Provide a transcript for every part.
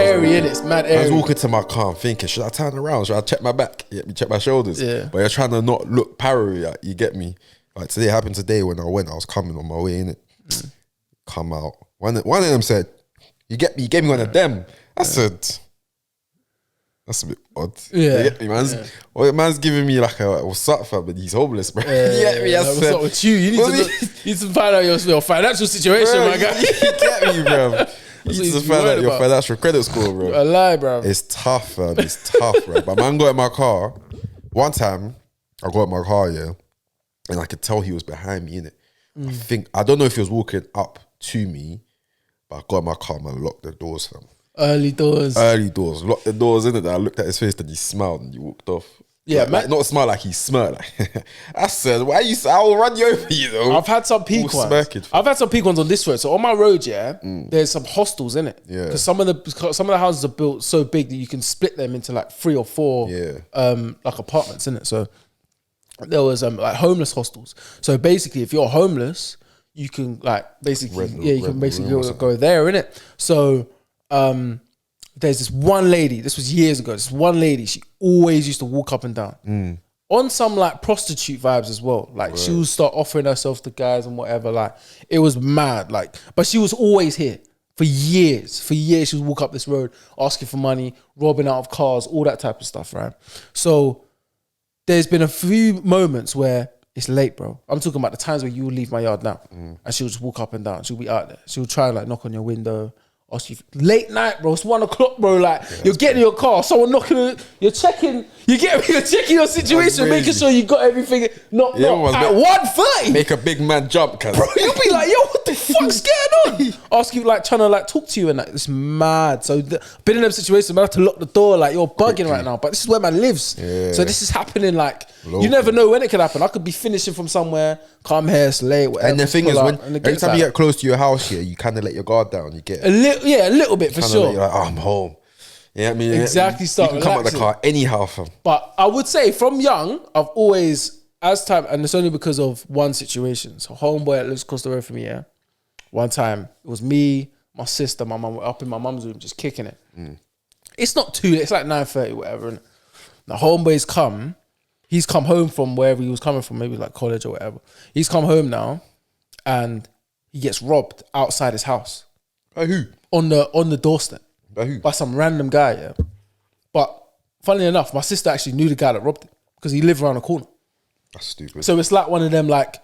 airy, innit? It's mad airy. I was walking to my car, I'm thinking, should I turn around? Should I check my back? You get me? Check my shoulders. Yeah. But you're trying to not look parry. Like, you get me? Like today happened today when I was coming on my way in it. Come out. One of them said, "You get me? You gave me one of them." I said, "That's a bit odd." Yeah. You get me, man's giving me like a what's up, fam? But he's homeless, bro. Yeah, You get me? I what's said, up with you? You need to find out your financial situation, bro, my guy. You get me, bro. You need to find out your financial credit score, bro. A lie, bro. It's tough, fam. It's tough, bro. But man got in my car. One time, I got in my car, yeah, and I could tell he was behind me, innit? I don't know if he was walking up to me, but I got in my car, man, locked the doors, fam. Early doors. Locked the doors, innit? I looked at his face, then he smiled and he walked off. Yeah, like not smile like he smirked. Like, I said, "Why you? I'll run you over, you know." I've had some peak ones. I've had some peak ones on this road. So on my road, yeah, there's some hostels in it. Yeah. Because some of the houses are built so big that you can split them into like 3 or 4, like apartments in it. So there was like homeless hostels. So basically, if you're homeless, you can like basically go there, innit? So there's this one lady, this was years ago, this one lady, she always used to walk up and down. On some like prostitute vibes as well. Like she would start offering herself to guys and whatever. Like it was mad. Like, but she was always here for years. For years she would walk up this road, asking for money, robbing out of cars, all that type of stuff, right? So there's been a few moments where it's late, bro. I'm talking about the times where you will leave my yard now and she'll just walk up and down. She'll be out there. She'll try and like knock on your window. Late night, bro. It's 1 o'clock, bro. Like you're getting in your car, someone knocking. You're checking. You get me? You're checking your situation, making sure you got everything. Not at 1:30. Make a big man jump, cuz. Bro, you'll be like, yo, what the fuck's going on? Ask you like trying to like talk to you and like it's mad. So been in them situations, man, I have to lock the door. Like you're bugging right now, but this is where man lives. Yeah. So this is happening. Like you never know when it could happen. I could be finishing from somewhere, come here, it's late. Whatever, and the thing is, every time you get close to your house here, you kind of let your guard down. You get a little bit for sure. You're like, oh, I'm home. Yeah, I mean, exactly. You can come out the car anyhow, fam. But I would say from young, I've always, as time, and it's only because of one situation. So homeboy that lives across the road from me, yeah. One time, it was me, my sister, my mum, up in my mum's room, just kicking it. It's not too late. It's like 9:30, whatever. And the homeboy's come. He's come home from wherever he was coming from, maybe like college or whatever. He's come home now, and he gets robbed outside his house. By who? On the doorstep. By who? By some random guy, yeah. But funnily enough, my sister actually knew the guy that robbed him because he lived around the corner. That's stupid. So it's like one of them like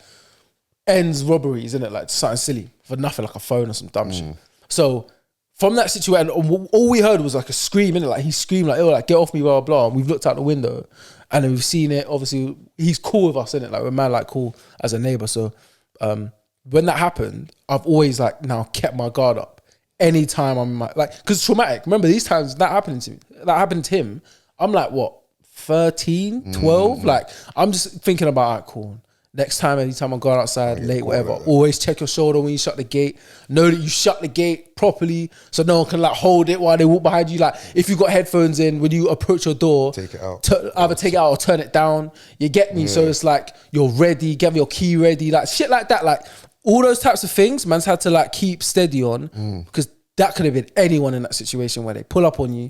ends robberies, isn't it? Like something silly for nothing, like a phone or some dumb shit. So from that situation, all we heard was like a scream, innit? Like he screamed like, "Oh, like get off me, blah, blah, blah." And we've looked out the window and then we've seen it. Obviously, he's cool with us, innit? Like we're man, like cool as a neighbor. So when that happened, I've always like now kept my guard up. Anytime I'm like, because it's traumatic. Remember these times that happened to him. I'm like, what, 13, 12? Like, I'm just thinking about, all right, cool. Next time, anytime I'm going outside, late, whatever, always check your shoulder when you shut the gate. Know that you shut the gate properly so no one can like hold it while they walk behind you. Like, if you've got headphones in, when you approach your door, take it out. Either take it out or turn it down. You get me? Yeah. So it's like, you're ready, get your key ready, like shit like that. Like, all those types of things, man's had to like keep steady on because that could have been anyone in that situation where they pull up on you.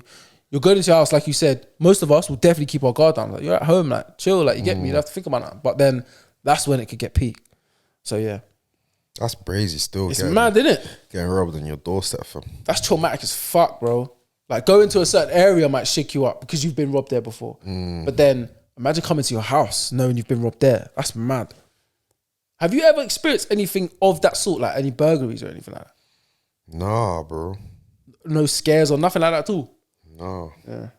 You're going into your house, like you said, most of us will definitely keep our guard down. Like you're at home, like chill, like you get me. You don't have to think about that. But then that's when it could get peak. So yeah. That's crazy still. It's mad, isn't it? Getting robbed on your doorstep, fam. That's traumatic as fuck, bro. Like going to a certain area might shake you up because you've been robbed there before. But then imagine coming to your house knowing you've been robbed there. That's mad. Have you ever experienced anything of that sort, like any burglaries or anything like that? Nah, bro. No scares or nothing like that at all? No. Yeah.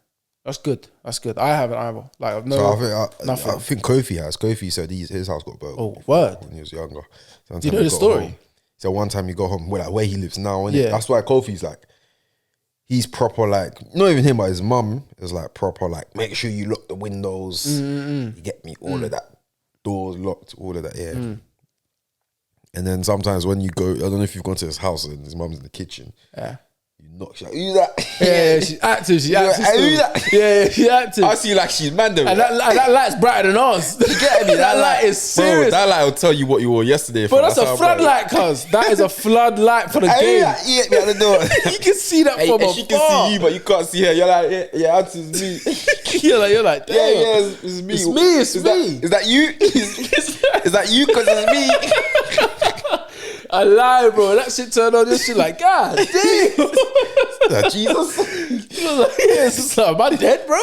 That's good. That's good. I haven't either. Like, I've I think Kofi has. Kofi said his house got burgled. Oh, word. When he was younger. So do you know the story? Home, so one time he got home, like where he lives now, innit? Yeah. That's why Kofi's like, he's proper like, not even him, but his mum is like proper like, make sure you lock the windows. You get me? All of that. Doors locked, all of that, yeah. And then sometimes when you go, I don't know if you've gone to his house and his mum's in the kitchen. Yeah. You knock. She's like, who's that? Yeah, she's active. She's active. Who's that? Yeah, she's active. I see like she's man though. And that light's brighter than ours. You get me? That light is serious. Bro, that light will tell you what you wore yesterday. But that's a floodlight, cuz. That is a floodlight for the game. He hit me at the door. You can see that from afar. She can see you, but you can't see her. You're like, yeah, it's me. you're like, damn. Yeah, it's me. It's me. Is that you? Is that you? Because it's me. I lie, bro. That shit turned on. This shit like, God damn. Jesus. Like, yeah, it's just like, am I dead, bro?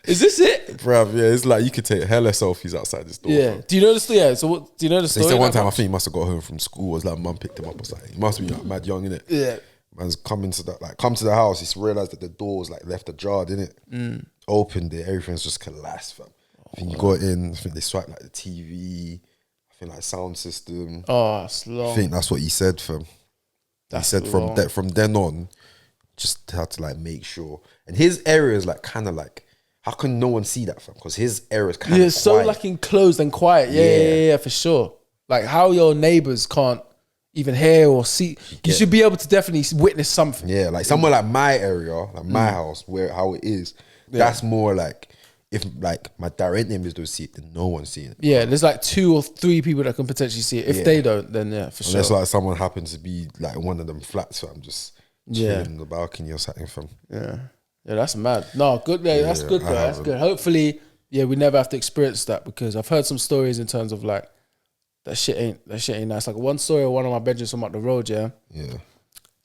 Is this it? Bruv, yeah, it's like you could take hella selfies outside this door. Yeah. Bro. Do you know the story? Yeah. So what, do you know the story? They said one time I think he must have got home from school. It was like mum picked him up or something. He must be like mad young, innit? Yeah. Man's come to the house. He's realised that the door was like left ajar, didn't it? Opened it, everything's just collapsed, fam. I think you got in, I think they swiped like the TV, I think like sound system. Oh, it's long. I think that's what he said, fam. He said from then on, just had to like make sure. And his area is like kind of like, how can no one see that, fam? Because his area is kind of so like enclosed and quiet. Yeah, for sure. Like how your neighbours can't even hear or see. You should be able to definitely witness something. Yeah, like somewhere like my area, like my house, how it is, that's more like, if like my direct neighbours don't see it, then no one's seeing it. Yeah, there's like 2 or 3 people that can potentially see it. If they don't, then yeah, for sure. Unless like someone happens to be like in one of them flats, so I'm just chilling in the balcony or something from. Yeah, that's mad. No, good. Yeah, that's good. Though. That's good. Hopefully, we never have to experience that, because I've heard some stories in terms of like that shit ain't nice. Like one story of one of my bedrooms from up the road. Yeah. There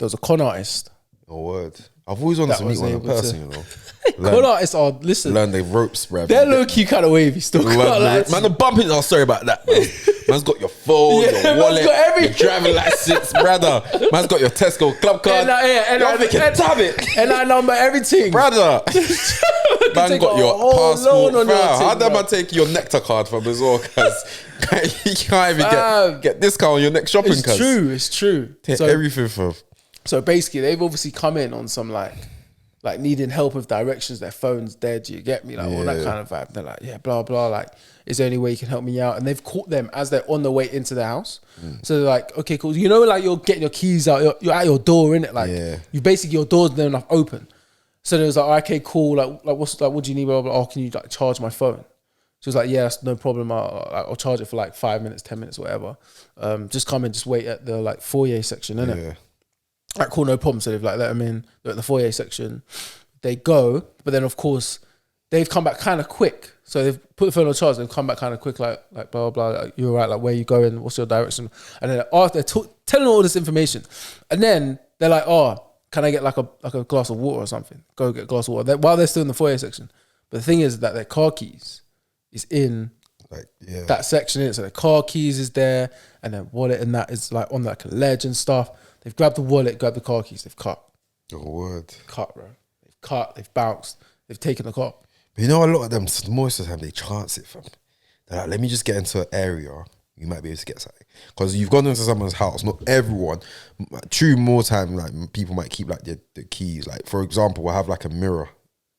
was a con artist. Oh word. I've always wanted to meet one in person, you know. Con artists are learn the ropes, bruv. They're low key kind of wavy still. Man, the bumping. Oh, sorry about that, man. Man's got your phone, your wallet, your driving license, brother. Man's got your Tesco club card. And I number everything, brother. Man got your passport. How did man take your Nectar card from as well? Because you can't even get discount on your next shopping card. It's true. Take everything from. So basically, they've obviously come in on some like needing help with directions. Their phone's dead. You get me? Like all that kind of vibe. They're like, yeah, blah blah. Like, is there any way you can help me out? And they've caught them as they're on the way into the house. So they're like, okay, cool. You know, like you're getting your keys out. You're at your door, innit? Like you basically your door's near enough open. So they was like, okay, cool. Like what do you need? Blah, blah, blah. Oh, can you like charge my phone? She was like, yeah, that's no problem. I'll charge it for like 5 minutes, 10 minutes, whatever. Just come and just wait at the like foyer section, innit? Yeah. Like, cool, no problem. So they've like let them in. They're at the foyer section. They go, but then of course they've come back kind of quick. So they've put the phone on charge. They've come back kind of quick, like blah blah. Like, you're right. Like, where you going? What's your direction? And then they're telling all this information, and then they're like, oh, can I get like a glass of water or something? Go get a glass of water while they're still in the foyer section. But the thing is that their car keys is in that section in it. So their car keys is there, and their wallet and that is like on like a ledge and stuff. They've grabbed the wallet, grabbed the car keys, they've cut. Oh, word. Cut, bro. They've cut, they've bounced, they've taken the car. But you know, a lot of them, most of the time, they chance it, fam. They're like, let me just get into an area, you might be able to get something. Because you've gone into someone's house, not everyone. True, more time, like, people might keep, like, the keys. Like, for example, I have, like, a mirror,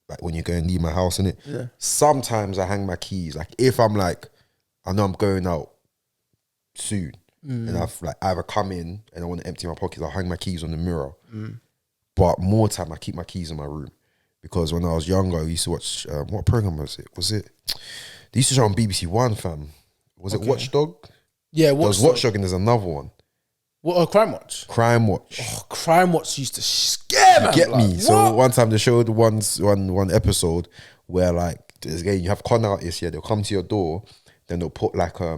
like, when you go and leave my house, innit? Yeah. Sometimes I hang my keys. Like, if I'm, like, I know I'm going out soon, and I've like either come in and I want to empty my pockets, I'll hang my keys on the mirror. But more time I keep my keys in my room, because when I was younger I used to watch what program was it? They used to show on BBC One, fam. Was it Watchdog? Yeah, Watchdog. There's Watchdog and there's another one. What? Crime Watch. Crime Watch. Oh, Crime Watch used to scare me. Get me. What? So one time they showed one episode where like again you have con artists, they'll come to your door, then they'll put like a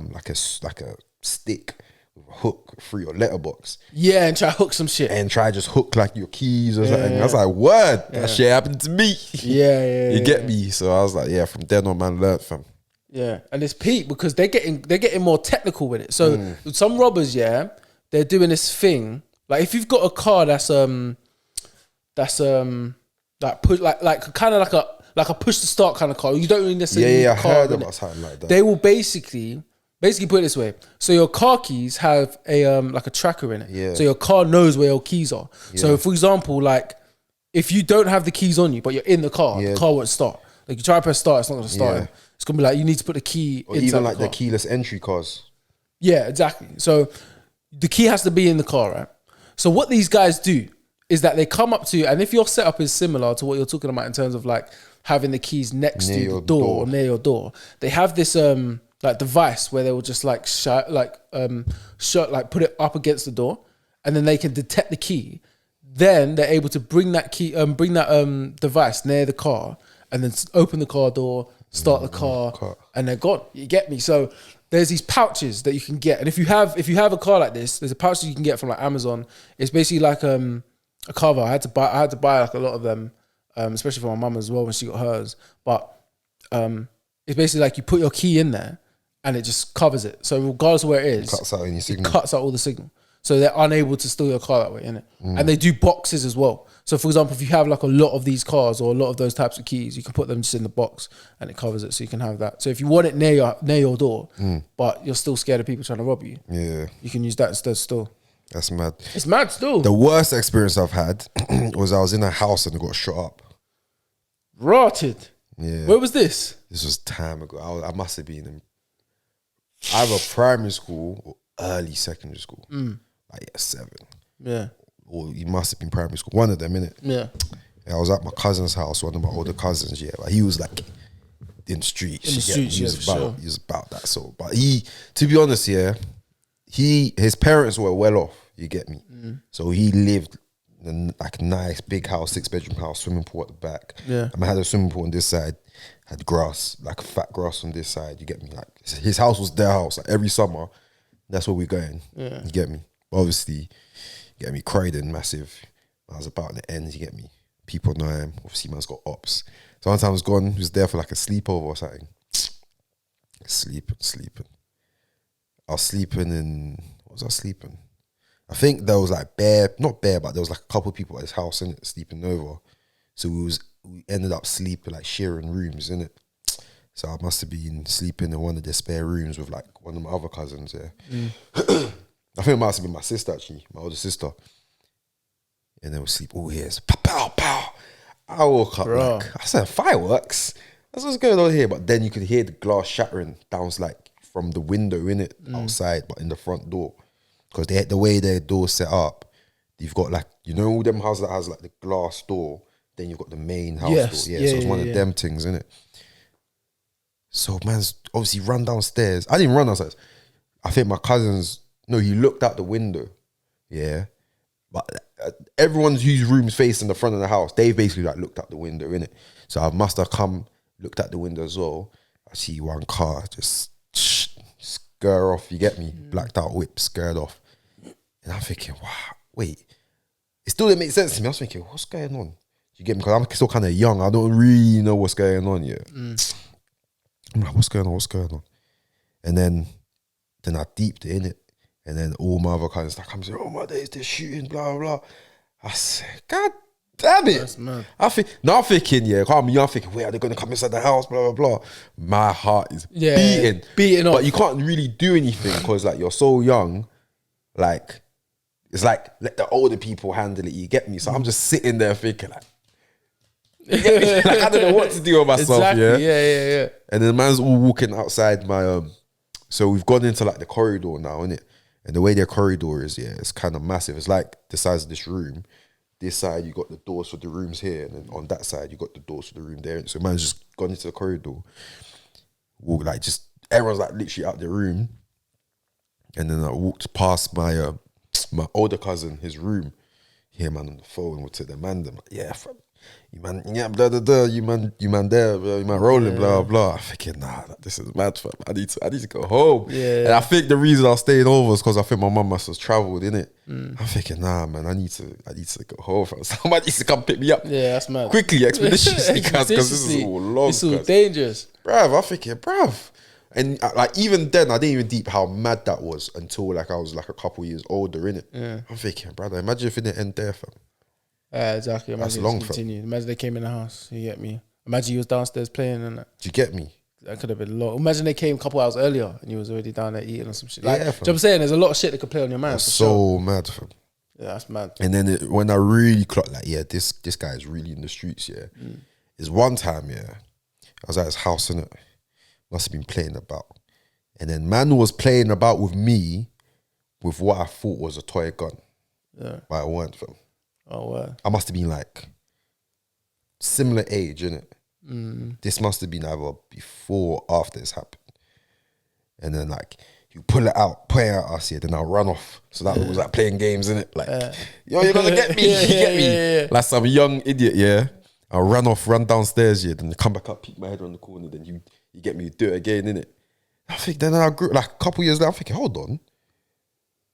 stick with a hook through your letterbox. Yeah, and try to hook some shit. And try just hook like your keys or something. I was like, word, that shit happened to me. You get me? So I was like, yeah, from then on, man, learned, fam. Yeah, and it's peak because they're getting more technical with it. So some robbers, they're doing this thing. Like if you've got a car that's like push like kind of like a push to start kind of car. You don't really necessarily need a car. I heard about something like that. They will basically put it this way. So your car keys have a like a tracker in it. Yeah. So your car knows where your keys are. Yeah. So for example, like if you don't have the keys on you, but you're in the car won't start. Like you try to press start, it's not gonna start. Yeah. It's gonna be like you need to put the key or even like the keyless entry cars. Yeah, exactly. So the key has to be in the car, right? So what these guys do, is that they come up to you, and if your setup is similar to what you're talking about in terms of like having the keys next to the door or near your door, they have this like device where they will just like put it up against the door, and then they can detect the key. Then they're able to bring that device near the car, and then open the car door, start the car, and they're gone. You get me? So there's these pouches that you can get, and if you have a car like this, there's a pouch that you can get from like Amazon. It's basically like a cover. I had to buy like a lot of them, especially for my mum as well when she got hers. But it's basically like you put your key in there, and it just covers it. So regardless of where it is, cuts out any signal. It cuts out all the signal. So they're unable to steal your car that way, innit? And they do boxes as well. So for example, if you have like a lot of these cars or a lot of those types of keys, you can put them just in the box and it covers it, so you can have that. So if you want it near your door, but you're still scared of people trying to rob you, you can use that instead still. That's mad. It's mad still. The worst experience I've had was I was in a house and it got shot up. Rotted. Yeah. Where was this? This was time ago. I must have been in either primary school or early secondary school. Like 7. Yeah. Or you must have been primary school. One of them, innit? Yeah. I was at my cousin's house, one of my older cousins, like he was like in the streets. He was about that sort. But to be honest, his parents were well off, you get me? So he lived in like a nice big house, 6-bedroom house, swimming pool at the back. Yeah. And I had a swimming pool on this side, had grass, like fat grass on this side, you get me? Like his house was their house, like every summer, that's where we're going. Yeah. You get me? But obviously, you get me, Croydon, massive. I was about the ends, you get me? People know him. Obviously, man's got ops. So one time I was gone, he was there for like a sleepover or something. Sleeping. I was sleeping in, what was I sleeping? I think there was like not bare, but there was like a couple of people at his house, innit, sleeping over. So we ended up sleeping, like sharing rooms, innit? So I must have been sleeping in one of their spare rooms with like one of my other cousins, I think it must have been my sister, actually, my older sister. And then we sleep, all ears, pow, pow, pow. I woke up like, I said, fireworks? That's what's going on here. But then you could hear the glass shattering down like from the window, innit, outside, but in the front door. Because the way their door's set up, you've got like, you know, all them houses that has like the glass door, then you've got the main house door. Yeah, so it's one of them things, innit? So man's obviously run downstairs. I didn't run downstairs. I think my cousins, no, he looked out the window. Yeah. But everyone whose room's facing the front of the house, they basically like looked out the window, innit? So I must have looked out the window as well. I see one car just scare off, you get me? Blacked out whip, scared off. And I'm thinking, wow, wait. It still didn't make sense to me. I was thinking, what's going on? You get me? Because I'm still kind of young. I don't really know what's going on yet. I'm like, what's going on? And then I deeped it, innit? And then all my other cousins start coming and say, oh my days, they're shooting, blah, blah, blah. I said, God damn it. That's mad. I'm thinking, I'm young, thinking, wait, are they going to come inside the house, blah, blah, blah. My heart is beating up. But you can't really do anything because like you're so young, like, it's like, let the older people handle it, you get me? So I'm just sitting there thinking like, you get me? Like I don't know what to do with myself, exactly. Yeah. And then the man's all walking outside my, so we've gone into like the corridor now, innit? And the way their corridor is, it's kind of massive. It's like the size of this room. This side, you got the doors for the rooms here. And then on that side, you got the doors for the room there. So man's just gone into the corridor. Like just, everyone's like literally out the room. And then I walked past my my older cousin, his room. Hear man on the phone with the man. I'm like, yeah, fam. You man, yeah, blah, blah, blah. You man there, blah, you man rolling, blah, blah. I'm thinking, nah, this is mad, fam. I need to go home. Yeah. And I think the reason I was staying over is because I think my mum must have travelled, innit? I'm thinking, nah, man, I need to go home, fam. Somebody needs to come pick me up. Yeah, that's mad. Quickly, expeditiously, because this is all long. It's all dangerous. Bruv, I'm thinking, bruv. And like even then, I didn't even deep how mad that was until like I was like a couple years older, innit? Yeah. I'm thinking, brother, imagine if it didn't end there, fam. Exactly. Imagine that's long, continue. Imagine they came in the house. You get me? Imagine you was downstairs playing and that. Do you get me? That could have been long. Imagine they came a couple hours earlier and you was already down there eating or some shit. Like, do you know what I'm saying? There's a lot of shit that could play on your mind. That's so mad, fam. Yeah, that's mad. And then when I really clocked, like, this guy is really in the streets, is one time, I was at his house, innit? Must have been playing about. And then man was playing about with me with what I thought was a toy gun. Yeah. But it weren't, fam. Oh, wow. I must have been like similar age, innit? This must have been either before or after this happened. And then like you pull it out, point it at us here, then I'll run off. So that was like playing games, innit? Like, yo, you're gonna get me, you get me. Like some young idiot, yeah. I'll run downstairs, yeah, then come back up, peek my head around the corner, then you get me, do it again, innit? I think then I grew, like a couple years later, I'm thinking, hold on.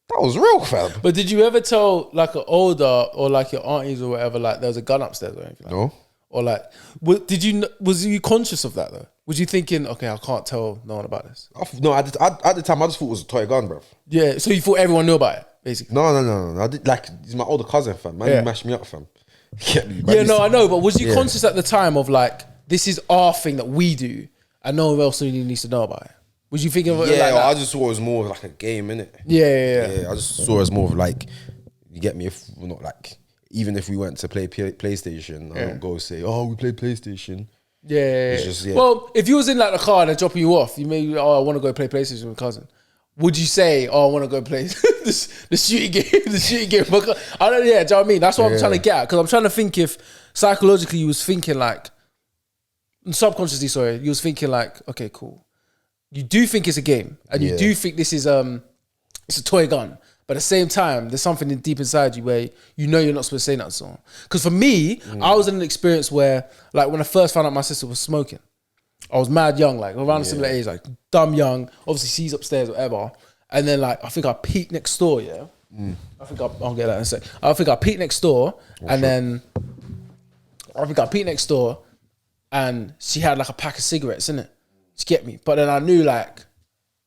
That was real, fam. But did you ever tell like an older or like your aunties or whatever, like there was a gun upstairs or anything? Like No. That? Or like, was you conscious of that though? Was you thinking, okay, I can't tell no one about this? No, at the time, I just thought it was a toy gun, bruv. Yeah, so you thought everyone knew about it, basically? No. I did, like, he's my older cousin, fam. Man, he mashed me up, fam. Get me, man. Yeah, no, I know, but was you conscious at the time of like, this is our thing that we do and no one else really needs to know about it? Was you thinking of it like that? I just saw it as more of like a game, innit? Yeah. I just saw it as more of like, you get me, if we're not like, even if we went to play PlayStation, I don't go say, oh, we play PlayStation. Yeah. It's just, Well, if you was in like the car and they're dropping you off, you maybe, I want to go play PlayStation with my cousin. Would you say, I want to go play the shooting game, I don't know, do you know what I mean? That's what I'm trying to get at, because I'm trying to think if psychologically you was thinking like, subconsciously, sorry, you was thinking like, okay, cool. You do think it's a game, and you do think this is it's a toy gun. But at the same time, there's something deep inside you where you know you're not supposed to say that to someone. Because for me, I was in an experience where, like, when I first found out my sister was smoking, I was mad young, like around a similar age, like dumb young. Obviously, she's upstairs, whatever. And then, like, I think I peeked next door. Yeah, I think I'll get that in a sec. I think I peeked next door, and she had like a pack of cigarettes in it. Do you get me? But then I knew like,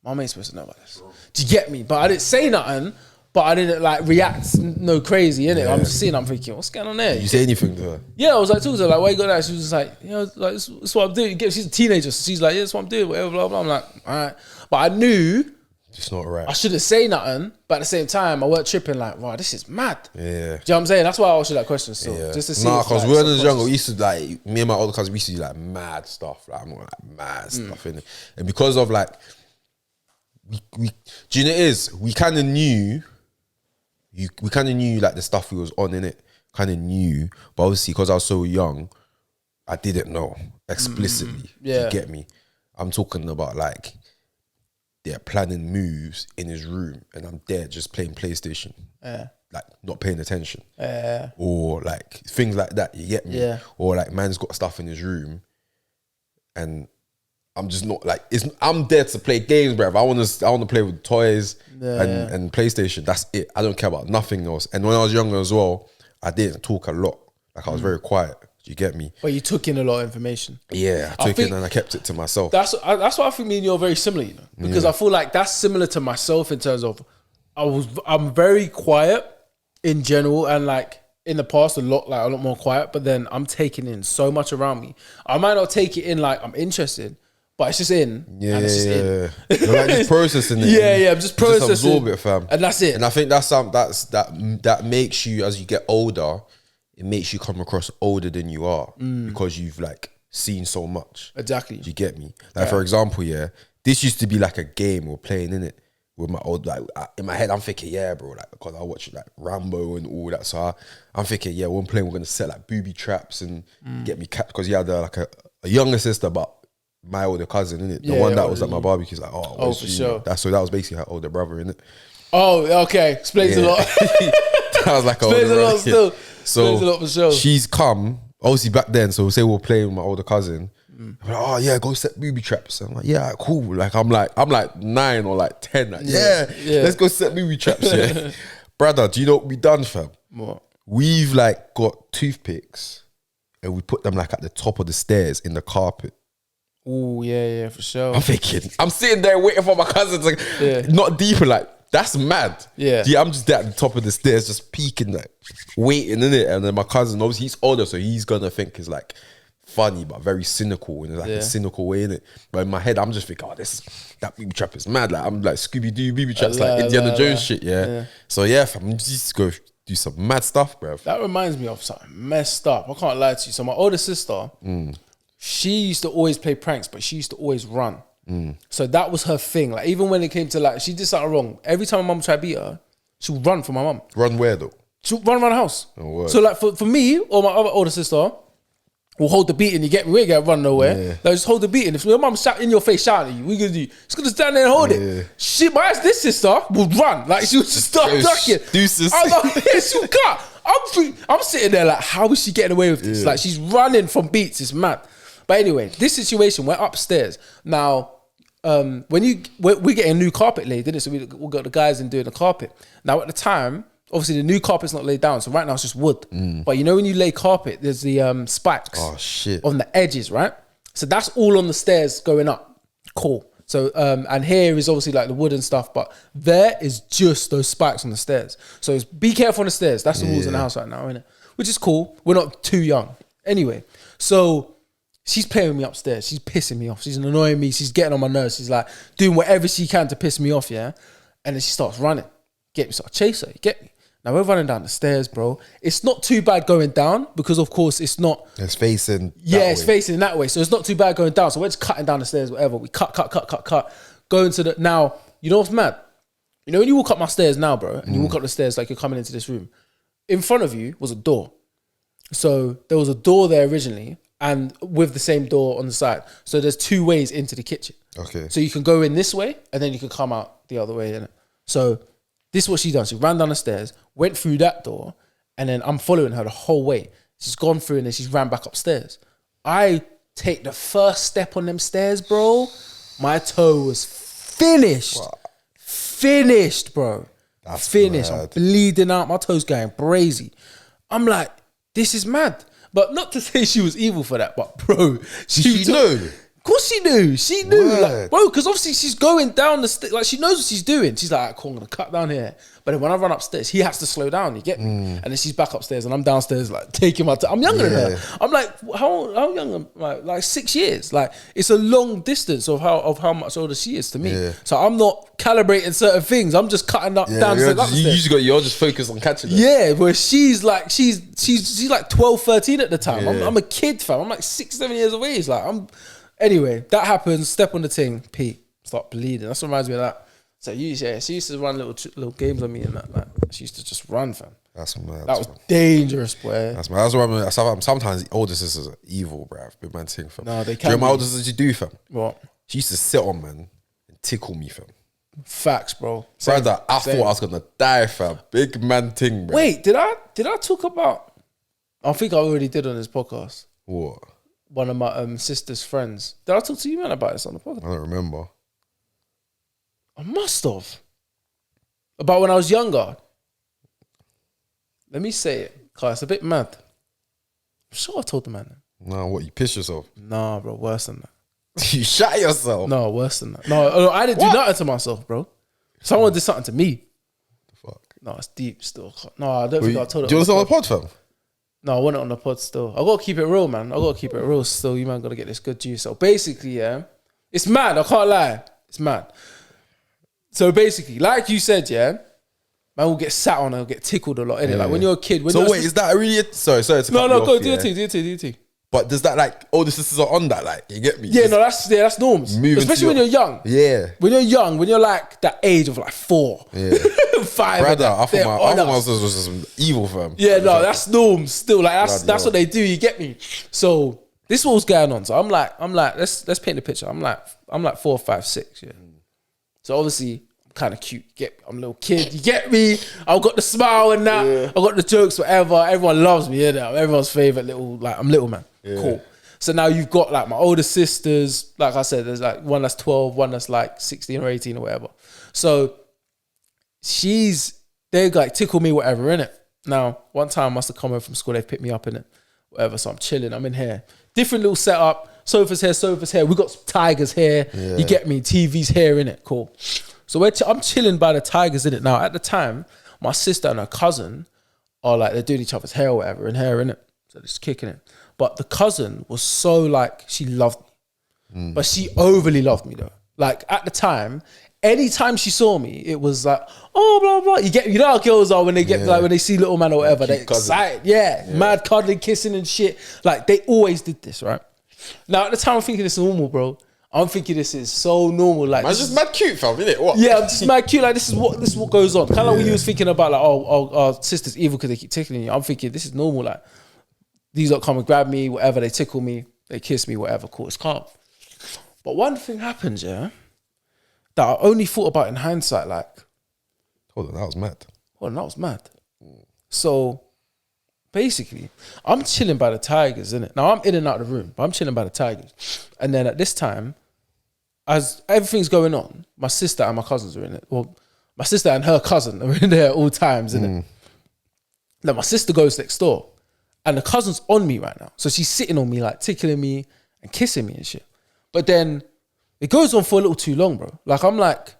Mum ain't supposed to know about this. Do you get me? But I didn't say nothing. But I didn't like react no crazy, innit? I'm just seeing, I'm thinking, what's going on there? Did you say anything to her? Yeah, I was like, talking to her, like, why you got that? She was just like, you know, like, this is what I'm doing. She's a teenager, so she's like, yeah, that's what I'm doing, whatever, blah, blah. I'm like, all right. But I knew it's not right. I shouldn't say nothing, but at the same time, I weren't tripping like, wow, this is mad. Yeah. Do you know what I'm saying? That's why I asked you that question still. Just to see. Nah, because when I was younger, we used to like, me and my older cousins, we used to do like mad stuff. Like, I'm like mad stuff, innit? And because of like, we do you know what it is? We kind of knew like the stuff we was on, innit? Kind of knew, but obviously because I was so young, I didn't know explicitly. Do you get me? I'm talking about like they're planning moves in his room, and I'm there just playing PlayStation, like not paying attention, or like things like that. You get me? Or like man's got stuff in his room, and I'm just not like I'm there to play games, bruv. I want to play with toys and PlayStation. That's it. I don't care about nothing else. And when I was younger as well, I didn't talk a lot. Like I was very quiet. Do you get me? But you took in a lot of information. Yeah, I took it and I kept it to myself. That's why I think me and you are very similar, you know, because I feel like that's similar to myself in terms of I'm very quiet in general, and like in the past a lot more quiet. But then I'm taking in so much around me. I might not take it in like I'm interested. But it's just in. Yeah, and it's just in. You're like just processing it. Yeah, I'm just processing. Just absorb it, fam. And that's it. And I think that makes you, as you get older, it makes you come across older than you are because you've like seen so much. Exactly. Do you get me? Like for example, this used to be like a game we're playing, innit? With my old, like in my head, I'm thinking, bro, like because I watch like Rambo and all that. So I'm thinking, when we're playing, we're gonna set like booby traps and get me capped because he had like a younger sister, but my older cousin, innit? The one that was at my barbecue's like, for sure. That was basically her older brother, innit? Oh, okay. Explains a lot. That was like explains a lot still. So explains a lot for sure. She's come, obviously back then, so say we're playing with my older cousin. I'm like, oh yeah, go set booby traps. I'm like, yeah, cool. Like I'm like 9 or like 10. Like, let's go set booby traps, Brother, do you know what we done, fam? What? We've like got toothpicks and we put them like at the top of the stairs in the carpet. Oh, yeah, for sure. I'm thinking, I'm sitting there waiting for my cousins, like, not deeper, like, that's mad. Yeah, I'm just there at the top of the stairs, just peeking, like, waiting, innit? And then my cousin, obviously, he's older, so he's gonna think it's like funny, but very cynical in like a cynical way, innit? But in my head, I'm just thinking, that booby trap is mad. Like, I'm like Scooby-Doo booby traps, like Indiana Jones shit, So, I'm just go do some mad stuff, bruv. That reminds me of something messed up. I can't lie to you. So, my older sister, she used to always play pranks, but she used to always run. So that was her thing. Like even when it came to like, she did something wrong. Every time my mum tried to beat her, she would run from my mum. Run where though? She'll run around the house. Oh, so like for me or my other older sister, we'll hold the beating. You get me? We ain't gonna run nowhere. Yeah. Like, just hold the beating. If your mum shout in your face shouting at you, we gonna do? She's gonna stand there and hold it. She, this sister will run. Like she'll just start ducking. Deuces. I was like, yeah, she'll cut. I'm sitting there like, how is she getting away with this? Like she's running from beats. It's mad. But anyway, this situation, we're upstairs now. When we're getting a new carpet laid, didn't it? So we got the guys in doing the carpet. Now at the time, obviously the new carpet's not laid down, so right now it's just wood. But you know when you lay carpet, there's the spikes on the edges, right? So that's all on the stairs going up. Cool. So and here is obviously like the wood and stuff, but there is just those spikes on the stairs. So it's, be careful on the stairs. That's the rules in the house right now, isn't it? Which is cool. We're not too young. Anyway, so she's playing with me upstairs. She's pissing me off. She's annoying me. She's getting on my nerves. She's like doing whatever she can to piss me off, yeah? And then she starts running. Get me, so I chase her, you get me? Now we're running down the stairs, bro. It's not too bad going down because of course it's not... It's facing it's facing that way. So it's not too bad going down. So we're just cutting down the stairs, whatever. We cut. Going to the... Now, you know what's mad? You know when you walk up my stairs now, bro, and you walk up the stairs like you're coming into this room, in front of you was a door. So there was a door there originally, and with the same door on the side. So there's two ways into the kitchen. Okay. So you can go in this way, and then you can come out the other way, innit? So this is what she done. She ran down the stairs, went through that door, and then I'm following her the whole way. She's gone through, and then she's ran back upstairs. I take the first step on them stairs, bro. My toe was finished. Wow. Finished, bro. That's finished. Mad. I'm bleeding out. My toe's going crazy. I'm like, this is mad. But not to say she was evil for that, but bro, she knew. Of course she knew. She knew, like, bro, because obviously she's going down the stairs. Like she knows what she's doing. She's like, cool, I'm gonna cut down here. But then when I run upstairs, he has to slow down. You get me? And then she's back upstairs, and I'm downstairs, like taking my time. I'm younger than her. I'm like, how young am I? Like 6 years. Like it's a long distance of how much older she is to me. Yeah. So I'm not calibrating certain things. I'm just cutting up downstairs. You're just focused on catching her. Yeah, where she's like 12, 13 at the time. Yeah. I'm a kid, fam. I'm like 6, 7 years of age. Like anyway, that happens. Step on the thing, Pete, start bleeding. That's what reminds me of that. So she used to run little games on me and that. Like, she used to just run, fam. That's mad. That was dangerous, boy. That's mad. That's what I mean. Sometimes the older sisters are evil, bruv. Big man thing, fam. No, they can't. Do you know my older sisters do, fam? What? She used to sit on man and tickle me, fam. Facts, bro. Brother, I thought I was gonna die, fam. Big man thing, bro. Wait, did I talk about? I think I already did on this podcast. What? One of my sister's friends. Did I talk to you, man, about this on the podcast? I don't remember. I must have. About when I was younger. Let me say it, cause it's a bit mad. I'm sure I told the man. Nah, what, you pissed yourself? Nah, bro, worse than that. You shot yourself? No, worse than that. No, I didn't do nothing to myself, bro. Someone did something to me. The fuck? No, it's deep still. No, I don't think I told it. Do you want to on the pod, fam? No, I want it on the pod still. I gotta keep it real, man. I gotta keep it real still. You man gotta get this good juice. So basically, yeah, it's mad. I can't lie. It's mad. So basically, like you said, yeah, man will get sat on and get tickled a lot, innit? Like when you're a kid. Is that really? Sorry to No, go do your thing. But does that like older sisters are on that? Like, you get me? Yeah, no, that's norms. Especially when you're young. Yeah. When you're young, when you're like that age of like 4, yeah, 5. Brother, I thought my sisters was some evil, fam. Yeah, no, that's norms still. Like that's what they do. You get me? So this is what was going on. So I'm like, let's paint the picture. I'm like 4, 5, 6. Yeah. So obviously, I'm kind of cute. You get me? I'm a little kid. You get me? I've got the smile and that. Yeah. I got the jokes, whatever. Everyone loves me. Yeah, I'm everyone's favorite little. Like I'm little man. Yeah. Cool. So now you've got like my older sisters. Like I said, there's like one that's 12, one that's like 16 or 18 or whatever. So they like tickle me, whatever, innit? Now, one time I must have come home from school, they've picked me up, innit? Whatever, so I'm chilling, I'm in here. Different little setup, sofas here. We got tigers here, you get me? TV's here, innit? Cool. So I'm chilling by the tigers, innit? Now, at the time, my sister and her cousin are like, they're doing each other's hair or whatever, in hair, innit? So they're just kicking it. But the cousin was so like, she loved me. But she overly loved me though. Like at the time, anytime she saw me, it was like, oh, blah, blah. You know how girls are when they get like when they see little man or whatever, they're excited. Yeah, mad cuddling, kissing and shit. Like they always did this, right? Now at the time I'm thinking it's normal, bro. I'm thinking this is so normal. Like, I'm just mad cute, fam, innit? What? Yeah, I'm just mad cute. Like, this is what goes on. Kind of like when you was thinking about like, our sister's evil because they keep tickling you. I'm thinking this is normal. Like, these lot come and grab me, whatever. They tickle me, they kiss me, whatever. Cool, it's calm. But one thing happens, yeah, that I only thought about in hindsight. Like, Hold on, that was mad. So basically, I'm chilling by the Tigers, innit? Now I'm in and out of the room, but I'm chilling by the Tigers. And then at this time, as everything's going on, my sister and my cousins are in it. Well, my sister and her cousin are in there at all times, innit? Now my sister goes next door, and the cousin's on me right now. So she's sitting on me, like tickling me and kissing me and shit. But then it goes on for a little too long, bro. Like, I'm like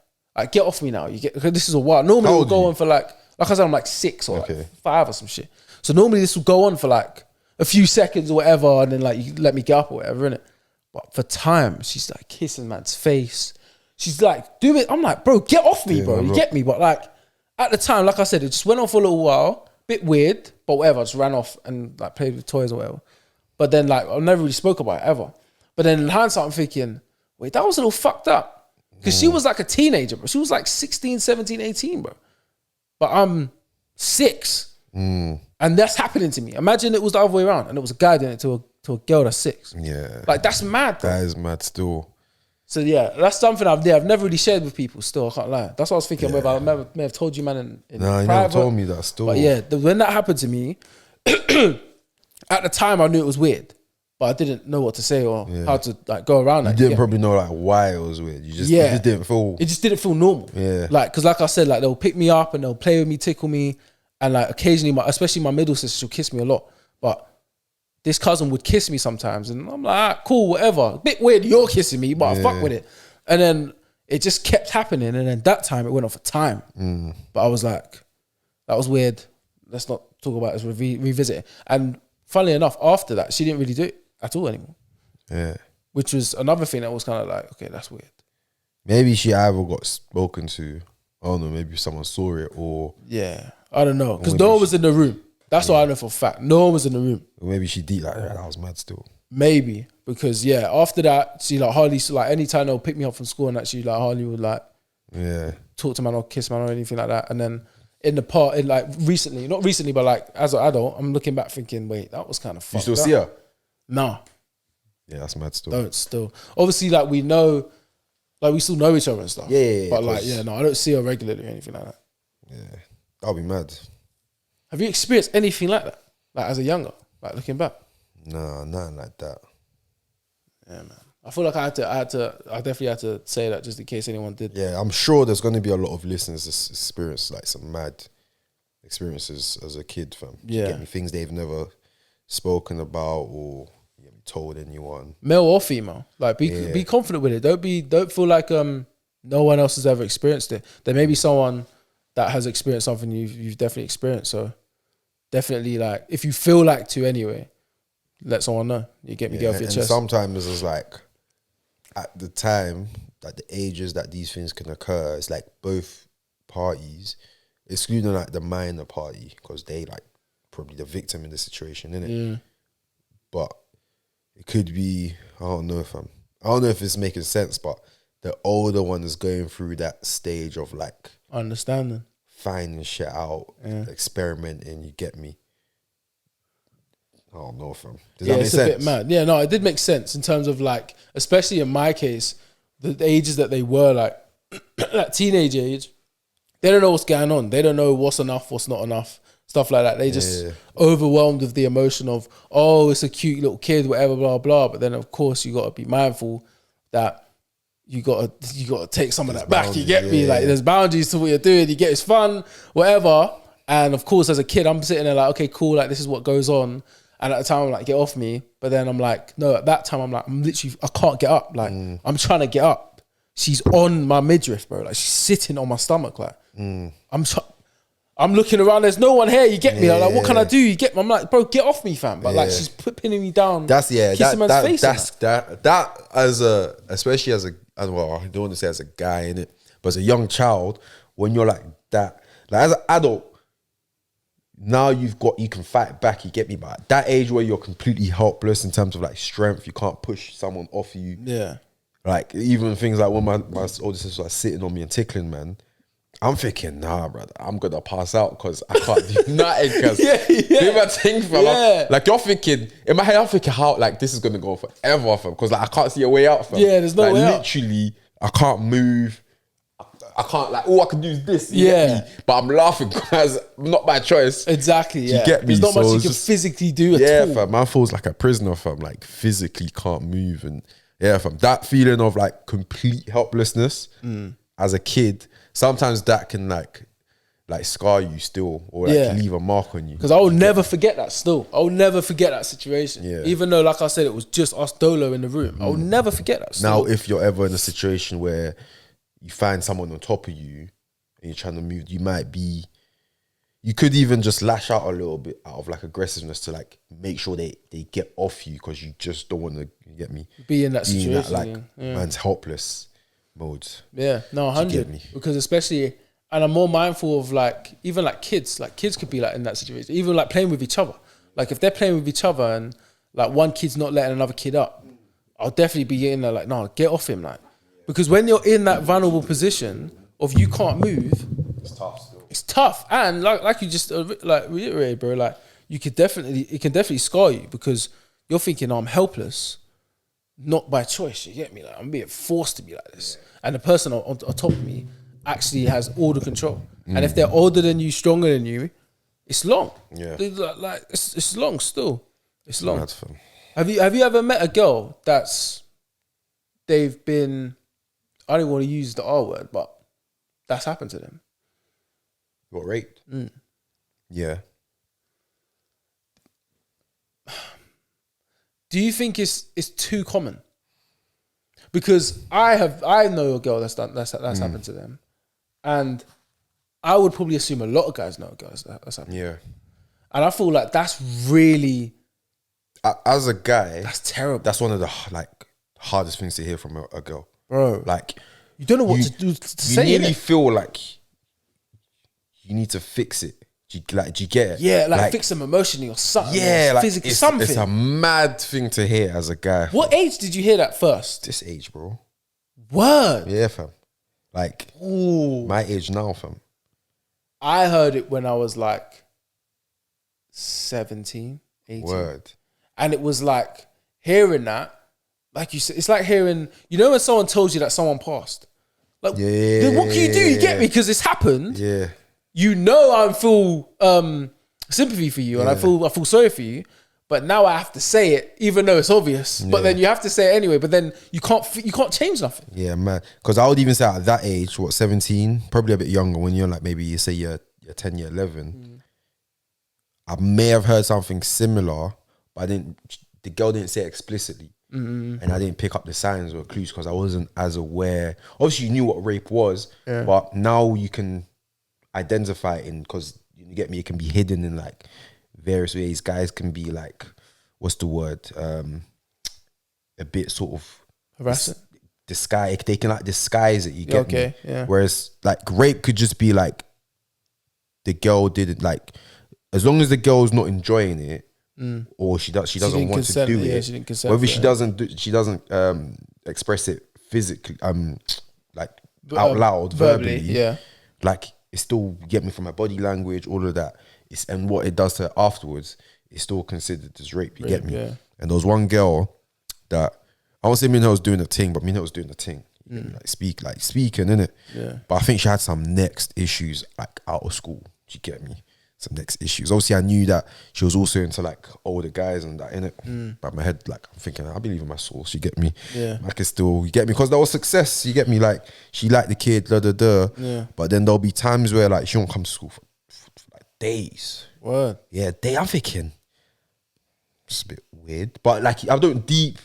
get off me now. This is a while. Normally it will go on for like I said, I'm like 6 or like 5 or some shit. So normally this will go on for like a few seconds or whatever, and then like you let me get up or whatever, innit? But for time, she's like kissing man's face. She's like, do it. I'm like, bro, get off me, bro. You get me? But like at the time, like I said, it just went on for a little while. Bit weird, but whatever. I just ran off and like played with toys or whatever. But then like I never really spoke about it ever. But then in hindsight, I'm thinking, wait, that was a little fucked up. Because she was like a teenager, bro. She was like 16, 17, 18, bro. But I'm 6. And that's happening to me. Imagine it was the other way around and it was a guy doing it to a girl that's 6. Yeah. Like, that's mad, bro. That is mad still. So yeah, that's something I've never really shared with people still, I can't lie. That's what I was thinking, whether I may have told you, man, in Nah, you private. never told me that still. But yeah, when that happened to me, at the time I knew it was weird. But I didn't know what to say or how to like go around that. You didn't probably know like why it was weird. You just didn't feel. It just didn't feel normal. Yeah. Like, because like I said, like they'll pick me up and they'll play with me, tickle me, and like occasionally, especially my middle sister, she'll kiss me a lot. But this cousin would kiss me sometimes, and I'm like, cool, whatever. A bit weird, you're kissing me, but I fuck with it. And then it just kept happening, and then that time it went on for time. But I was like, that was weird. Let's not talk about it. Let's revisit it. And funnily enough, after that, she didn't really do it at all anymore. Yeah. Which was another thing that was kind of like, okay, that's weird. Maybe she either got spoken to, I don't know, maybe someone saw it or... Yeah, I don't know. Because no one was in the room. That's what I know for a fact. No one was in the room. Or maybe she did like, that was mad still. Maybe. Because yeah, after that, she like hardly, like anytime they'll pick me up from school and that, she like hardly would like talk to man or kiss man or anything like that. And then in the part, like recently, not recently, but like as an adult, I'm looking back thinking, wait, that was kind of fucked up. You still see her? No. Yeah, that's mad still. Don't still. Obviously, like we know, like we still know each other and stuff. Yeah. But like, no, I don't see her regularly or anything like that. Yeah, that'll be mad. Have you experienced anything like that? Like as a younger, like looking back? Nah, nothing like that. Yeah, man. I feel like I definitely had to say that just in case anyone did. Yeah, I'm sure there's going to be a lot of listeners that experience like some mad experiences as a kid, fam. Yeah. Get me things they've never spoken about or told anyone. Male or female. Like be confident with it. Don't feel like no one else has ever experienced it. There may be someone that has experienced something you've definitely experienced. So definitely, like, if you feel like to anyway, let someone know. You get me, get off your chest. Sometimes it's like at the time, like the ages that these things can occur, it's like both parties, excluding like the minor party, because they like probably the victim in the situation, innit? Yeah. But it could be, I don't know if it's making sense, but the older one is going through that stage of like understanding, finding shit out, experimenting. You get me? I don't know, fam. Does that make sense? It's a bit mad. Yeah, no, it did make sense in terms of like, especially in my case, the ages that they were like, like teenage age, they don't know what's going on. They don't know what's enough, what's not enough, stuff like that. They just overwhelmed with the emotion of, oh, it's a cute little kid, whatever, blah, blah. But then of course you got to be mindful that you got to take some of that back. You get me? Like there's boundaries to what you're doing. You get it's fun, whatever. And of course, as a kid, I'm sitting there like, okay, cool. Like this is what goes on. And at the time, I'm like, get off me. But then I'm like, no, at that time, I'm like, I can't get up. Like, I'm trying to get up. She's on my midriff, bro. Like, she's sitting on my stomach. Like, I'm looking around. There's no one here. You get me? Like, what can I do? You get me? I'm like, bro, get off me, fam. But like, she's pinning me down. That's kissing man's face. That as a, especially as a, well, I don't want to say as a guy in it, but as a young child, when you're like that, like as an adult, now you can fight back, you get me? But at that age where you're completely helpless in terms of like strength, you can't push someone off you. Yeah. Like even things like when my older sister was sitting on me and tickling, man. I'm thinking, nah, brother, I'm gonna pass out because I can't do nothing. Because like you're thinking in my head, I'm thinking how like this is gonna go forever, fam. Because like I can't see a way out, fam. Yeah, there's no way out. Literally, I can't move. I can't like all I can do is this. You get me? But I'm laughing because not by choice. Exactly. Yeah. You get me? There's not much you can physically do at all. Fam. Man feels like a prisoner, fam. Like physically can't move, and fam. That feeling of like complete helplessness as a kid. Sometimes that can like scar you still, or like leave a mark on you. Because I will never forget that. Still, I will never forget that situation. Yeah. Even though, like I said, it was just us dolo in the room. I will never forget that. Still. Now, if you're ever in a situation where you find someone on top of you and you're trying to move, you could even just lash out a little bit out of like aggressiveness to like make sure they get off you because you just don't want to get me be in that situation. That, man's helpless mode. Yeah, no, 100. Because especially, and I'm more mindful of like even like kids. Like kids could be like in that situation, even like playing with each other. Like if they're playing with each other and like one kid's not letting another kid up, I'll definitely be in there like, no, get off him, like. Because when you're in that vulnerable position of you can't move, it's tough still. It's tough, and like you just like reiterated, bro. Like it can definitely scar you because you're thinking, oh, I'm helpless, not by choice. You get me? Like I'm being forced to be like this, and the person on top of me actually has all the control. And if they're older than you, stronger than you, it's long. Yeah, like it's long still. It's long. That's fun. Have you ever met a girl they've been? I don't want to use the R word, but that's happened to them. Got raped? Yeah. Do you think it's too common? Because I know a girl that's happened to them, and I would probably assume a lot of guys know a girl that's happened. Yeah. And I feel like that's really, as a guy, that's terrible. That's one of the hardest things to hear from a girl. Bro, like you don't know what to do to say. You really feel like you need to fix it. Do you get it? Yeah, like fix them emotionally or something. Yeah, like physically, something. It's a mad thing to hear as a guy. What age did you hear that first? This age, bro. Word. Yeah, fam. Like, my age now, fam. I heard it when I was like 17, 18. Word. And it was like hearing that. Like you said, it's like hearing, you know when someone tells you that someone passed? Like, then what can you do? You get me? Because it's happened. Yeah. You know I'm full sympathy for you and I feel sorry for you. But now I have to say it, even though it's obvious. But then you have to say it anyway. But then you can't change nothing. Yeah, man. Because I would even say at that age, 17, probably a bit younger, when you're like maybe you say you're 10, you're 11. I may have heard something similar, but the girl didn't say it explicitly. And I didn't pick up the signs or clues because I wasn't as aware. Obviously, you knew what rape was, but now you can identify it because you get me. It can be hidden in like various ways. Guys can be like, what's the word? A bit sort of harassing. Disguise. They can like disguise it. You get me. Yeah. Whereas like rape could just be like the girl didn't like. As long as the girl's not enjoying it. Or she doesn't want to do it. She didn't consent. Whether she doesn't express it physically, like out loud, verbally. Like it still get me from my body language, all of that. And what it does to her afterwards, it's still considered as rape. You get me? Yeah. And there was one girl that I won't say Minho was doing a thing, but Minho was doing a thing. Speaking, innit? Yeah. But I think she had some next issues like out of school. You get me? Some next issues. Obviously, I knew that she was also into like older guys and that, innit? But in my head, like, I'm thinking, I believe in my source, you get me? Yeah. I can still, you get me? Because there was success, you get me? Like, she liked the kid, Yeah. But then there'll be times where like she won't come to school for like days. Word. Yeah, I'm thinking, it's a bit weird. But like, I don't deep.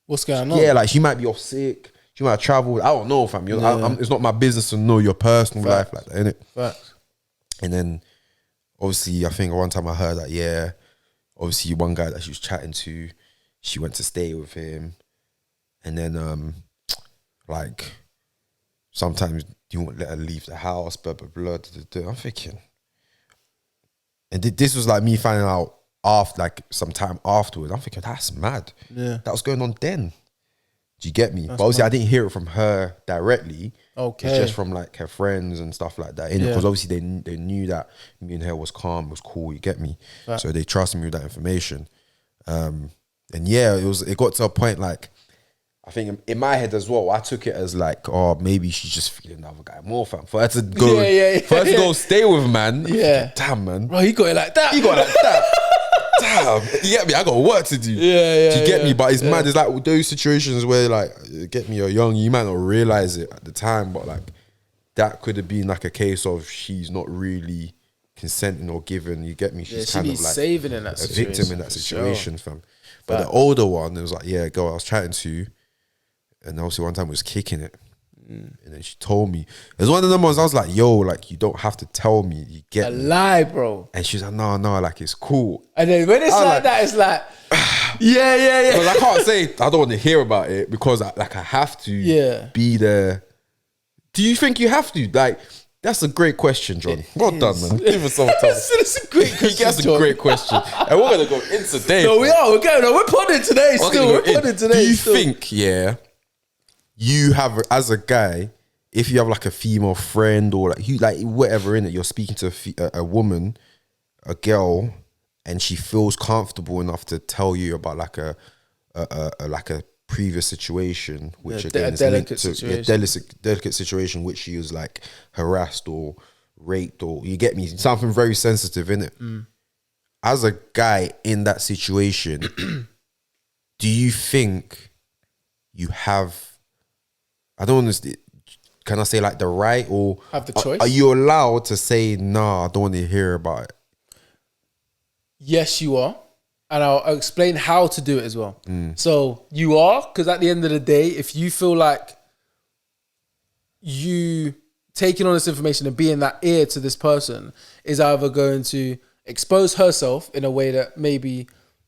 What's going on? Yeah, like she might be off sick. She might have traveled. I don't know, fam. It's not my business to know your personal life like that, innit? Facts. And then, obviously, I think one time I heard that, obviously one guy that she was chatting to, she went to stay with him. And then, like, sometimes you won't let her leave the house, blah, blah, blah. I'm thinking. And this was like me finding out after, like, some time afterwards. I'm thinking, that's mad. Yeah. That was going on then. Do you get me? But obviously, I didn't hear it from her directly. Okay. It's just from like her friends and stuff like that. Because obviously they knew that me and her was calm, was cool. You get me? Right. So they trusted me with that information. And yeah, it got to a point like, I think in my head as well, I took it as like, oh, maybe she's just feeling the other guy more, fam. For her to go, for her to go stay with man. Yeah. Damn, man. Bro, he got it like that. He got it like that. Damn, you get me? I got work to do. Yeah. Do you get me? But it's mad. It's like those situations where, like, get me, you're young, you might not realize it at the time, but like that could have been like a case of she's not really consenting or giving. You get me? She's kind of like saving in that a victim in that situation, fam. But the older one, it was like, yeah, girl, I was chatting to you, and obviously one time we was kicking it. And then she told me. It was one of them ones I was like, yo, like, you don't have to tell me. You get me? Lie, bro. And she's like, no, like, it's cool. And then when it's like that, it's like, yeah. Because I can't say I don't want to hear about it because I have to be there. Do you think you have to? Like, that's a great question, John. Well done, man. Give us some time. That's a great question. That's a great question. And we're going to go in today. No, we are. We're going. No, we're putting today still. We're putting today. Do you think, you have, as a guy, if you have like a female friend or like you like whatever in it, you're speaking to a woman, a girl, and she feels comfortable enough to tell you about like a previous situation, which again is linked to a delicate situation, which she was like harassed or raped, or you get me, something very sensitive in it. As a guy in that situation, do you think you have, I don't understand, can I say like the right or have the choice? Are you allowed to say, nah, I don't want to hear about it? Yes, you are. And I'll explain how to do it as well. So you are, because at the end of the day, if you feel like you taking on this information and being that ear to this person is either going to expose herself in a way that maybe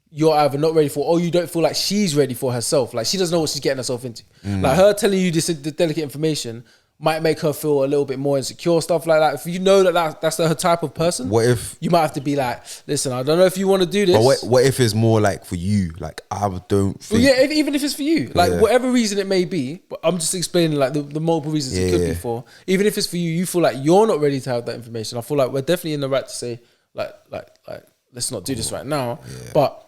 you're either not ready for, or you don't feel like she's ready for herself. Like she doesn't know what she's getting herself into. Like her telling you this delicate information might make her feel a little bit more insecure, stuff like that. If you know that's her type of person, what if you might have to be like, listen, I don't know if you want to do this. But what if it's more like for you? Like I don't think. Well, even if it's for you, like whatever reason it may be, but I'm just explaining like the multiple reasons it could be for. Even if it's for you, you feel like you're not ready to have that information. I feel like we're definitely in the right to say like let's not do this right now. But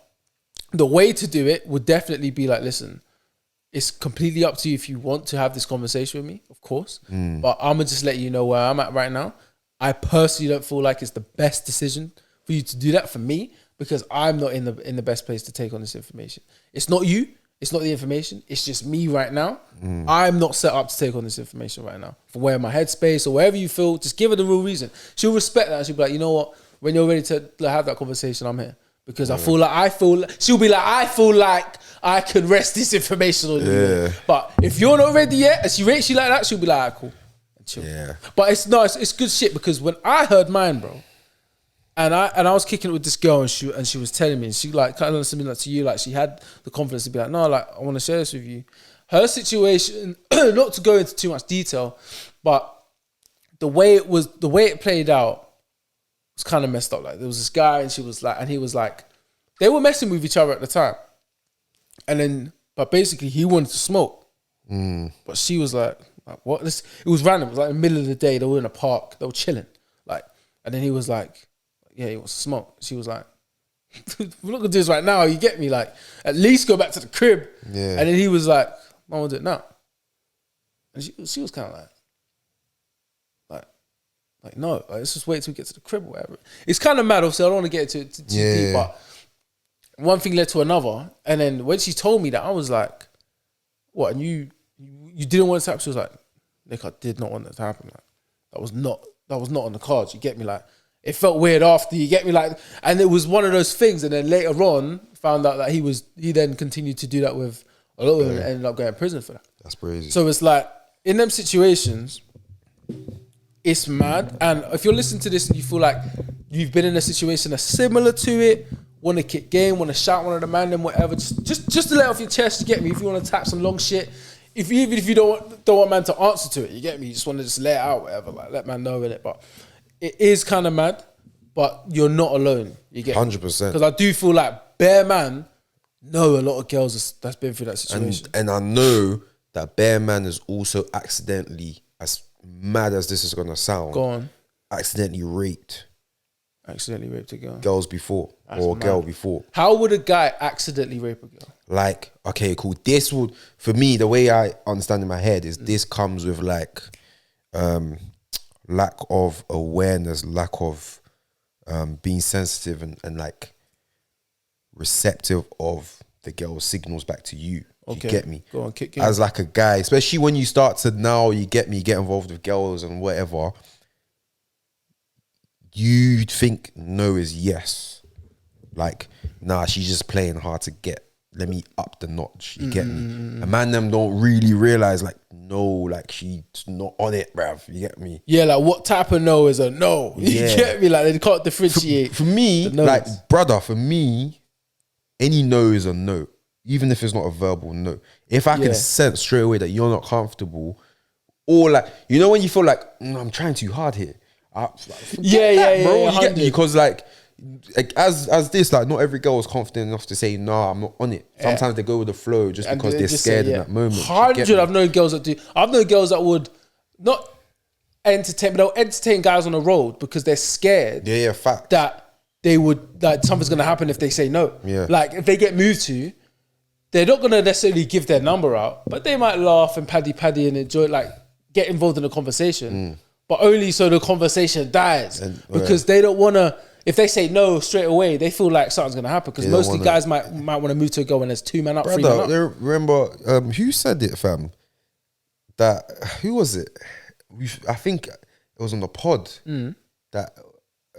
the way to do it would definitely be like, listen, it's completely up to you if you want to have this conversation with me, of course. But I'm gonna just let you know where I'm at right now. I personally don't feel like it's the best decision for you to do that for me, because I'm not in the best place to take on this information. It's not you, it's not the information, it's just me right now. I'm not set up to take on this information right now. From where my headspace or wherever you feel, just give her the real reason. She'll respect that. She'll be like, you know what? When you're ready to have that conversation, I'm here. Because she'll be like, I feel like I could rest this information on you. But if you're not ready yet, and she rates you like that, she'll be like, all right, cool. And chill. But it's good shit, because when I heard mine, bro, and I was kicking it with this girl, and she was telling me, and she like kind of similar to you, like she had the confidence to be like, no, like I want to share this with you. Her situation, not to go into too much detail, but the way it played out, it's kind of messed up. Like there was this guy, and he was like, they were messing with each other at the time, and then but basically he wanted to smoke, but she was like what? It was random. It was like in the middle of the day. They were in a park. They were chilling, like, and then he was like, yeah, he wants to smoke. She was like, we're not gonna do this right now. You get me? Like, at least go back to the crib. And then he was like, I want to do it now. And she was kind of like, no, like, let's just wait till we get to the crib or whatever. It's kind of mad, obviously. I don't want to get into it too deep, but one thing led to another. And then when she told me that, I was like, what? And you didn't want it to happen? She was like, Nick, I did not want that to happen. Like, that was not on the cards. You get me? Like, it felt weird after, you get me? Like, and it was one of those things. And then later on, found out that he then continued to do that with a lot of women and ended up going to prison for that. That's crazy. So it's like, in them situations, it's mad. And if you're listening to this and you feel like you've been in a situation that's similar to it, want to kick game, want to shout one of the man and whatever, just to let off your chest, you get me? If you want to tap some long shit, even if you don't want man to answer to it, you get me? You just want to just let it out, whatever, like let man know in it. But it is kind of mad, but you're not alone. You get 100%. Because I do feel like bare man know a lot of girls that's been through that situation. And I know that Bear Man is also accidentally, as mad as this is gonna sound, Go on. accidentally raped A girl. girls before. That's or a mad. girl before. How would a guy accidentally rape a girl? Like, okay, cool. This would, for me, the way I understand in my head is this comes with like lack of awareness, lack of being sensitive and like receptive of the girl's signals back to you. Okay. You get me? Go on, kick As like a guy, especially when you start to now, you get involved with girls and whatever, you think no is yes. Like, nah, she's just playing hard to get. Let me up the notch. You get me? A man them don't really realize like, no, like she's not on it, bruv. You get me? Yeah, like what type of no is a no? You Yeah. get me? Like they can't differentiate. For me, the no's. like, brother, for me, any no is a no. Even if it's not a verbal no. If I can sense straight away that you're not comfortable, or like, you know when you feel like, I'm trying too hard here. Bro. You get me? Because like as this, like not every girl is confident enough to say, no, I'm not on it. Sometimes they go with the flow just And because they they're just scared say, in that moment. You 100, get me? I've known girls that do. I've known girls that would not entertain, but they'll entertain guys on the road because they're scared. Yeah, fact. That they would, that something's gonna happen if they say no. Yeah. Like if they get moved to, they're not gonna necessarily give their number out, but they might laugh and paddy and enjoy, like get involved in the conversation, but only so the conversation dies because they don't wanna. If they say no straight away, they feel like something's gonna happen because mostly guys might want to move to a girl when there's 2 men up, 3 men up. Remember, who said it, fam? That who was it? I think it was on the pod that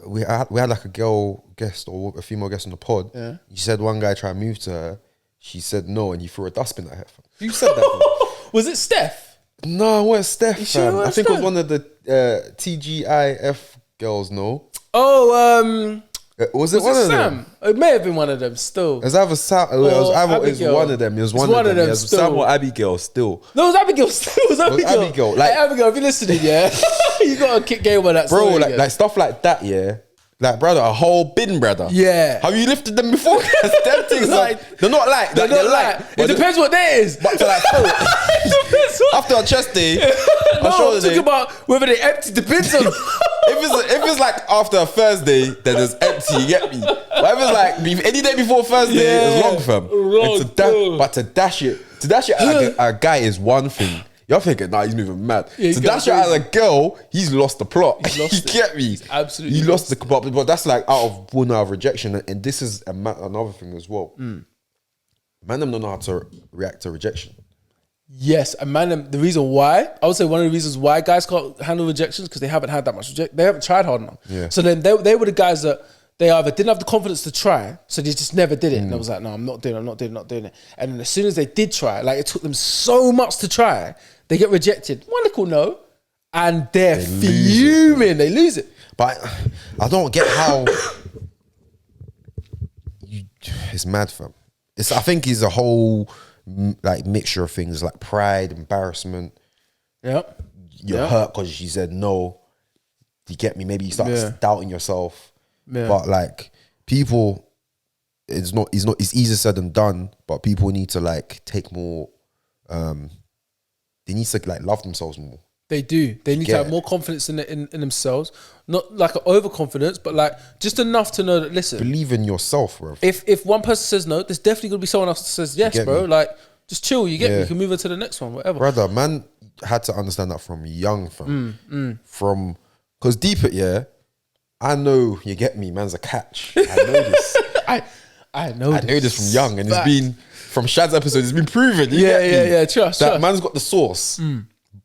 we had like a girl guest or a female guest on the pod. Yeah. You said one guy tried to move to her. She said no, and you threw a dustbin at her. Fam. Who said that? Was it Steph? No, it wasn't Steph. Fam. I think Steph? it was one of the TGIF girls. No. Oh, was it one of them? It may have been one of them still. It was either Sam, it was one of them. It was one of them. It was Sam or Abigail still. No, it was Abigail still. It was Abigail. Like, hey, Abigail, if you're listening, yeah, you got to kick game on that bro, story, like stuff like that, yeah. Like, brother, a whole bin, brother. Yeah. Have you lifted them before? Them things, like, they're not light. They're not light. It depends what day it is. But to like, after a chest day, no, talk about whether they emptied the bins or not. If it's like after a Thursday, then it's empty. You get me? But if it's like any day before Thursday, it's long, fam. But to dash it as a guy is one thing. You're thinking, nah, he's moving mad. Yeah, to dash it as a girl, he's lost the plot. You get me? Absolutely, he lost the plot. But that's like out of rejection, and this is another thing as well. Man, them don't know how to react to rejection. Yes, and man, the reason why, I would say one of the reasons why guys can't handle rejections because they haven't had that much rejection. They haven't tried hard enough. Yeah. So then they were the guys that they either didn't have the confidence to try, so they just never did it. And I was like, no, I'm not doing it. And then as soon as they did try, like it took them so much to try, they get rejected. One little no, and they're fuming. They lose it. But I don't get how it's mad, fam. I think it's a whole like mixture of things like pride, embarrassment. Yep. You're hurt because she said no. You get me? Maybe you start doubting yourself. Yeah. But like people, it's easier said than done. But people need to like take more. They need to like love themselves more. They do. They need to have more confidence in themselves. Not like an overconfidence, but like just enough to know that, listen, believe in yourself, bro. If one person says no, there's definitely going to be someone else that says yes, bro. Me? Like, just chill. You get me? You can move on to the next one, whatever. Brother, man had to understand that from young, fam. Because deep it, I know, you get me, man's a catch. I know this. I know this from young, and it's been, from Shad's episode, it's been proven. Yeah, trust. Man's got the sauce.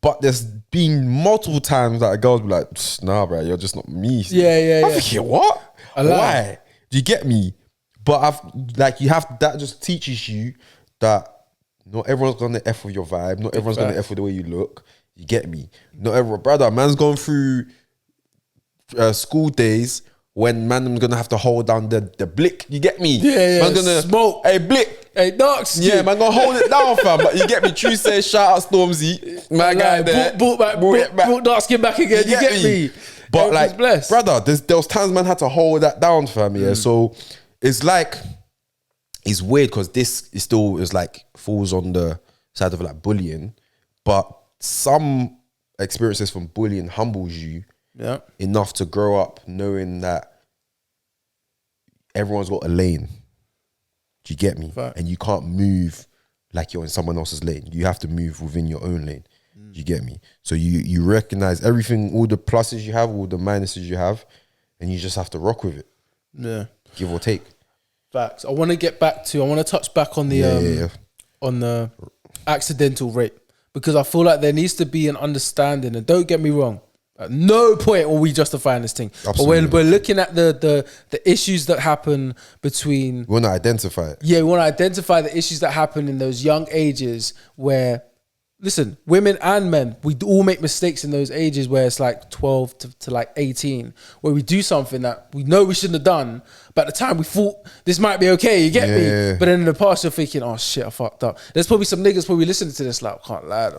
But there's been multiple times that a girl's be like, nah, bro, you're just not me. I'm thinking, what? Why? Do you get me? But that just teaches you that not everyone's gonna F with your vibe. Not everyone's gonna F with the way you look. You get me? Not everyone, brother, man's gone through school days when man's gonna have to hold down the blick. You get me? Yeah. Man's gonna smoke. Hey, blick. Hey, dark skin. Yeah, man, gonna hold it down, fam. But you get me? Tuesday, shout out Stormzy. My guy there. Brought dark skin back again. You get me? But like, brother, there was times man had to hold that down, fam. Yeah, so it's like it's weird because this is still is like falls on the side of like bullying, but some experiences from bullying humbles you enough to grow up knowing that everyone's got a lane. Do you get me? Fact. And you can't move like you're in someone else's lane. You have to move within your own lane. Do you get me? So you recognize everything, all the pluses you have, all the minuses you have, and you just have to rock with it. Yeah. Give or take. Facts. I want to touch back on the on the accidental rape, because I feel like there needs to be an understanding, and don't get me wrong, at no point are we justifying this thing. Absolutely. But when we're looking at the issues that happen between... We want to identify it. Yeah, we want to identify the issues that happen in those young ages where, listen, women and men, we all make mistakes in those ages where it's like 12 to like 18, where we do something that we know we shouldn't have done, but at the time we thought this might be okay, you get me? But then in the past you're thinking, oh shit, I fucked up. There's probably some niggas probably listening to this like, I can't lie,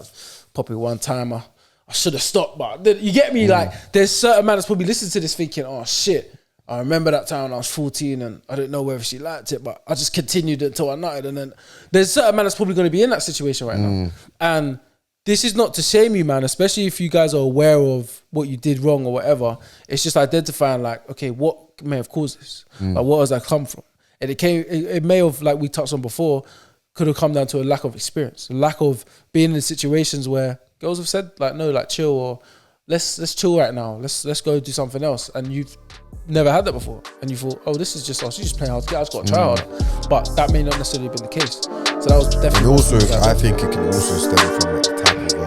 probably one time I should have stopped, but you get me? Like, there's certain man that's probably listening to this thinking, oh shit, I remember that time when I was 14 and I don't know whether she liked it, but I just continued until I nutted. And then there's certain man that's probably going to be in that situation right now. And this is not to shame you, man, especially if you guys are aware of what you did wrong or whatever. It's just identifying like, okay, what may have caused this? Like, what has that come from? And it may have, like we touched on before, could have come down to a lack of experience, a lack of being in situations where girls have said like, no, like chill, or let's chill right now. Let's go do something else. And you've never had that before. And you thought, oh, this is just, she's just playing hard to get. I just got to try harder. But that may not necessarily have been the case. So that was definitely... And also, I think it can also stem from like the type of